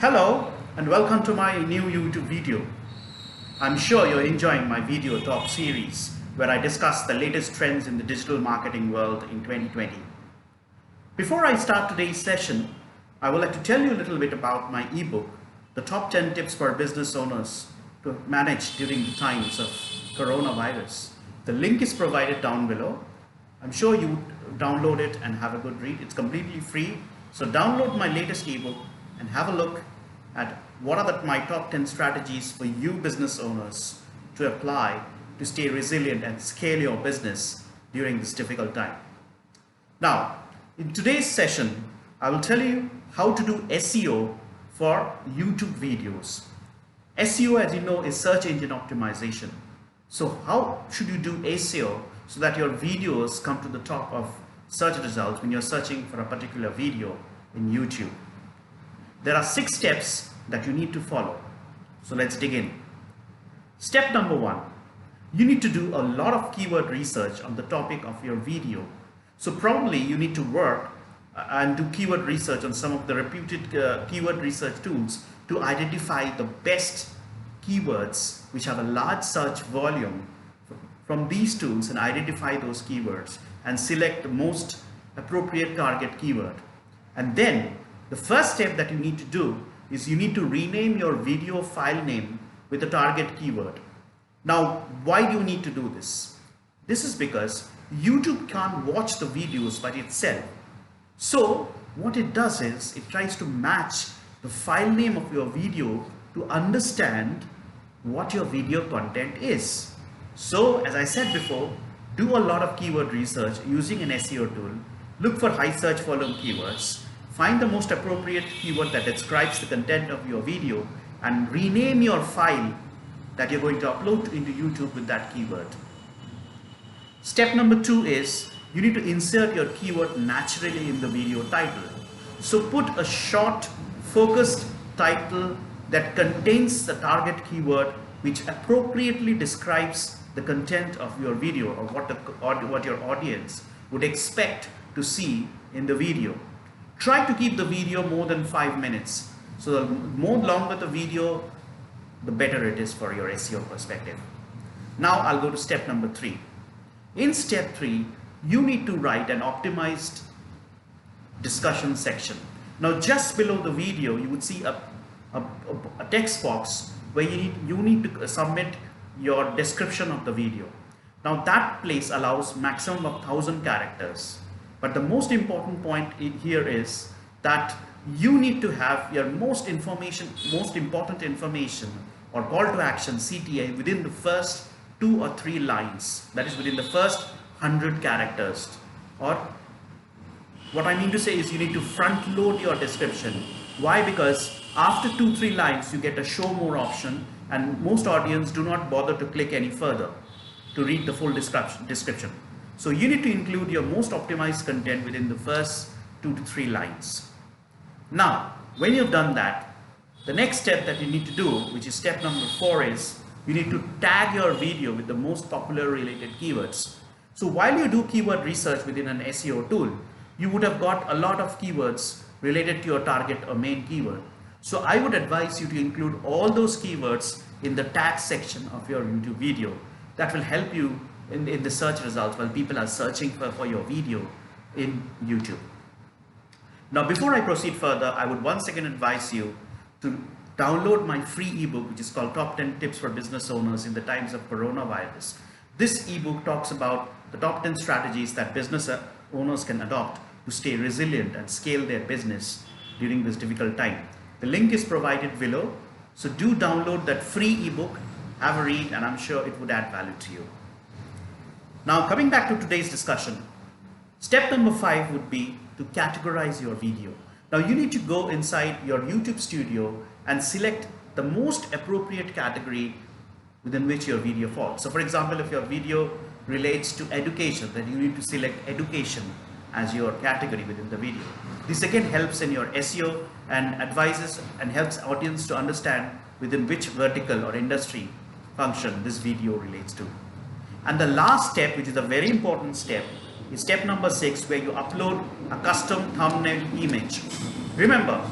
Hello and welcome to my new YouTube video. I'm sure you're enjoying my video talk series where I discuss the latest trends in the digital marketing world in 2020. Before I start today's session, I would like to tell you a little bit about my ebook, The Top 10 Tips for Business Owners to Manage During the Times of Coronavirus. The link is provided down below. I'm sure you would download it and have a good read. It's completely free. So download my latest ebook and have a look at what are my top 10 strategies for you business owners to apply to stay resilient and scale your business during this difficult time. Now, in today's session, I will tell you how to do SEO for YouTube videos. SEO, as you know, is search engine optimization. So how should you do SEO so that your videos come to the top of search results when you're searching for a particular video in YouTube? There are 6 steps that you need to follow. So let's dig in. Step number 1, you need to do a lot of keyword research on the topic of your video. So probably you need to work and do keyword research on some of the reputed keyword research tools to identify the best keywords which have a large search volume from these tools, and identify those keywords and select the most appropriate target keyword. And then the first step that you need to do is you need to rename your video file name with the target keyword. Now, why do you need to do this? This is because YouTube can't watch the videos by itself. So what it does is it tries to match the file name of your video to understand what your video content is. So as I said before, do a lot of keyword research using an SEO tool. Look for high search volume keywords. Find the most appropriate keyword that describes the content of your video and rename your file that you're going to upload into YouTube with that keyword. Step number 2 is you need to insert your keyword naturally in the video title. So put a short, focused title that contains the target keyword which appropriately describes the content of your video or what your audience would expect to see in the video. Try to keep the video more than 5 minutes. So the more longer the video, the better it is for your SEO perspective. Now I'll go to step number 3. In step 3, you need to write an optimized discussion section. Now just below the video, you would see a text box where you need to submit your description of the video. Now that place allows maximum of 1000 characters. But the most important point here is that you need to have your most important information or call to action CTA within the first 2 or 3 lines. That is within the first 100 characters. Or what I mean to say is you need to front load your description. Why? Because after 2-3 lines you get a show more option, and most audience do not bother to click any further to read the full description. So you need to include your most optimized content within the first 2 to 3 lines. Now, when you've done that, the next step that you need to do, which is step number 4, is you need to tag your video with the most popular related keywords. So while you do keyword research within an SEO tool, you would have got a lot of keywords related to your target or main keyword. So I would advise you to include all those keywords in the tag section of your YouTube video. That will help you in the search results while people are searching for your video in YouTube. Now before I proceed further, I would once again advise you to download my free ebook, which is called Top 10 Tips for Business Owners in the Times of Coronavirus. This ebook talks about the top 10 strategies that business owners can adopt to stay resilient and scale their business during this difficult time. The link is provided below, so do download that free ebook, have a read, and I'm sure it would add value to you. Now coming back to today's discussion, step number 5 would be to categorize your video. Now you need to go inside your YouTube studio and select the most appropriate category within which your video falls. So for example, if your video relates to education, then you need to select education as your category within the video. This again helps in your SEO and advises and helps audience to understand within which vertical or industry function this video relates to. And the last step, which is a very important step, is step number 6, where you upload a custom thumbnail image. Remember,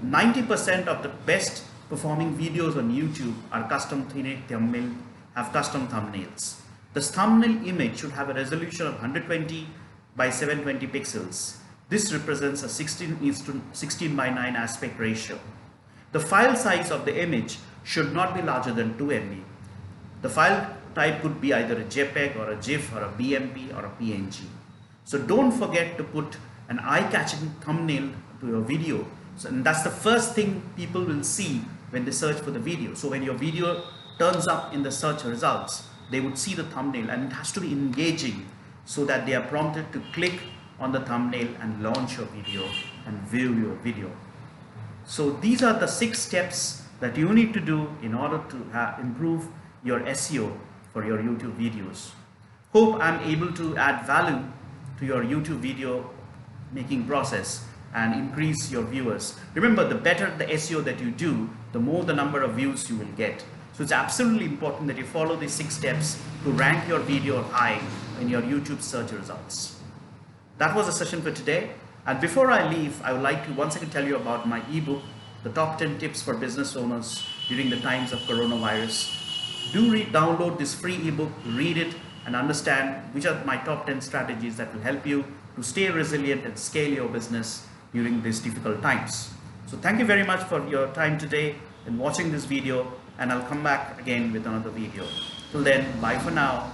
90% of the best performing videos on YouTube are have custom thumbnails. The thumbnail image should have a resolution of 120 by 720 pixels. This represents a 16 by 9 aspect ratio. The file size of the image should not be larger than 2 MB. The file type could be either a JPEG or a GIF or a BMP or a PNG. So don't forget to put an eye-catching thumbnail to your video. And that's the first thing people will see when they search for the video. So when your video turns up in the search results, they would see the thumbnail, and it has to be engaging so that they are prompted to click on the thumbnail and launch your video and view your video. So these are the 6 steps that you need to do in order to improve your SEO for your YouTube videos. Hope I'm able to add value to your YouTube video making process and increase your viewers. Remember, the better the SEO that you do, the more the number of views you will get. So it's absolutely important that you follow these 6 steps to rank your video high in your YouTube search results. That was the session for today. And before I leave, I would like to once again tell you about my ebook, The Top 10 Tips for Business Owners During the Times of Coronavirus. Do download this free ebook, read it, and understand which are my top 10 strategies that will help you to stay resilient and scale your business during these difficult times. So thank you very much for your time today and watching this video, and I'll come back again with another video. Till then, bye for now.